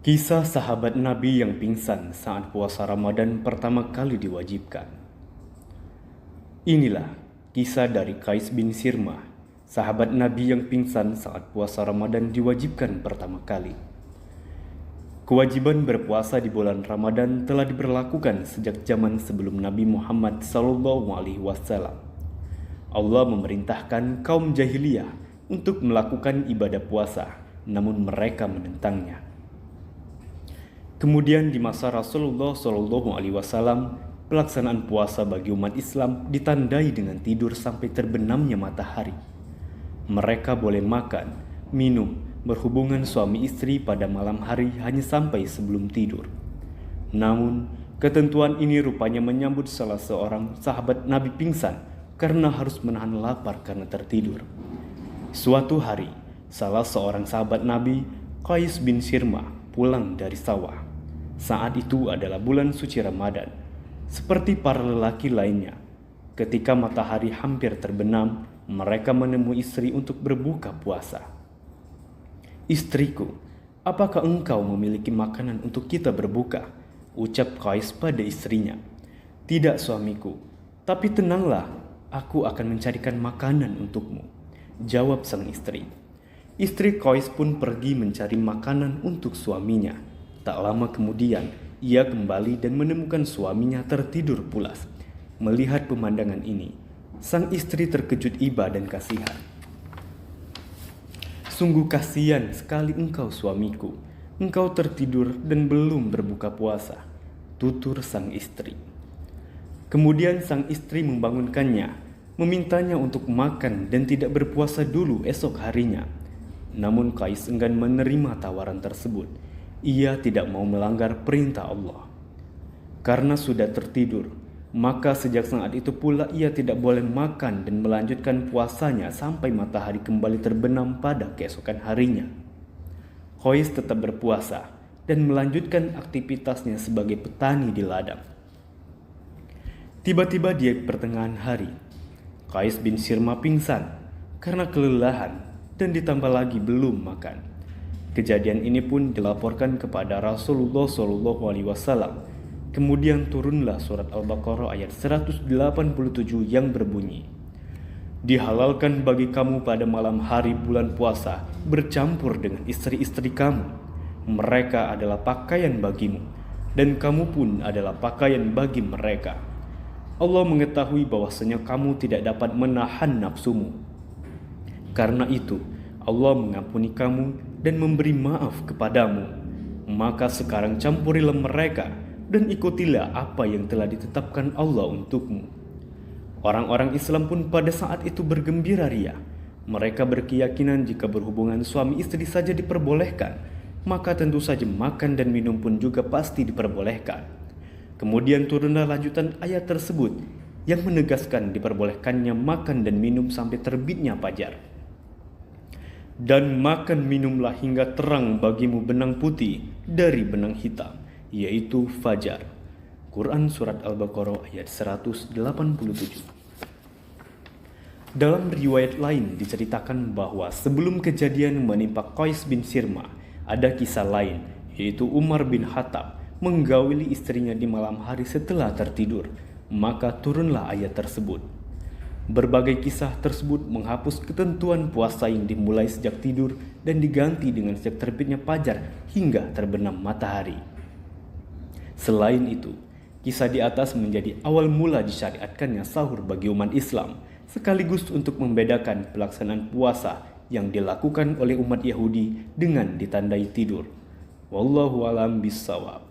Kisah sahabat Nabi yang pingsan saat puasa Ramadan pertama kali diwajibkan. Inilah kisah dari Qais bin Sirmah, sahabat Nabi yang pingsan saat puasa Ramadan diwajibkan pertama kali. Kewajiban berpuasa di bulan Ramadan telah diberlakukan sejak zaman sebelum Nabi Muhammad SAW. Allah memerintahkan kaum jahiliyah untuk melakukan ibadah puasa, namun mereka menentangnya. Kemudian di masa Rasulullah SAW, pelaksanaan puasa bagi umat Islam ditandai dengan tidur sampai terbenamnya matahari. Mereka boleh makan, minum, berhubungan suami istri pada malam hari hanya sampai sebelum tidur. Namun, ketentuan ini rupanya menyambut salah seorang sahabat Nabi pingsan karena harus menahan lapar karena tertidur. Suatu hari, salah seorang sahabat Nabi, Qais bin Sirmah, pulang dari sawah. Saat itu adalah bulan suci Ramadan. Seperti para lelaki lainnya, ketika matahari hampir terbenam, mereka menemui istri untuk berbuka puasa. "Istriku, apakah engkau memiliki makanan untuk kita berbuka?" ucap Qais pada istrinya. "Tidak suamiku, tapi tenanglah, aku akan mencarikan makanan untukmu," jawab sang istri. Istri Qais pun pergi mencari makanan untuk suaminya. Tak lama kemudian, ia kembali dan menemukan suaminya tertidur pulas. Melihat pemandangan ini, sang istri terkejut iba dan kasihan. "Sungguh kasihan sekali engkau suamiku. Engkau tertidur dan belum berbuka puasa," tutur sang istri. Kemudian sang istri membangunkannya, memintanya untuk makan dan tidak berpuasa dulu esok harinya. Namun Qais enggan menerima tawaran tersebut. Ia tidak mau melanggar perintah Allah. Karena sudah tertidur, maka sejak saat itu pula ia tidak boleh makan dan melanjutkan puasanya sampai matahari kembali terbenam pada keesokan harinya. Qais tetap berpuasa dan melanjutkan aktivitasnya sebagai petani di ladang. Tiba-tiba di pertengahan hari, Qais bin Sirmah pingsan karena kelelahan dan ditambah lagi belum makan. Kejadian ini pun dilaporkan kepada Rasulullah SAW. Kemudian turunlah surat Al-Baqarah ayat 187 yang berbunyi, "Dihalalkan bagi kamu pada malam hari bulan puasa bercampur dengan istri-istri kamu. Mereka adalah pakaian bagimu, dan kamu pun adalah pakaian bagi mereka. Allah mengetahui bahwasanya kamu tidak dapat menahan nafsumu. Karena itu, Allah mengampuni kamu dan memberi maaf kepadamu. Maka sekarang campurilah mereka dan ikutilah apa yang telah ditetapkan Allah untukmu." Orang-orang Islam pun pada saat itu bergembira ria. Mereka berkeyakinan jika berhubungan suami istri saja diperbolehkan, maka tentu saja makan dan minum pun juga pasti diperbolehkan. Kemudian turunlah lanjutan ayat tersebut yang menegaskan diperbolehkannya makan dan minum sampai terbitnya fajar. "Dan makan minumlah hingga terang bagimu benang putih dari benang hitam, yaitu fajar." Quran Surat Al-Baqarah ayat 187. Dalam riwayat lain diceritakan bahwa sebelum kejadian menimpa Qais bin Sirmah, ada kisah lain, yaitu Umar bin Khattab menggauli istrinya di malam hari setelah tertidur. Maka turunlah ayat tersebut. Berbagai kisah tersebut menghapus ketentuan puasa yang dimulai sejak tidur dan diganti dengan sejak terbitnya fajar hingga terbenam matahari. Selain itu, kisah di atas menjadi awal mula disyariatkannya sahur bagi umat Islam, sekaligus untuk membedakan pelaksanaan puasa yang dilakukan oleh umat Yahudi dengan ditandai tidur. Wallahu a'lam bishawab.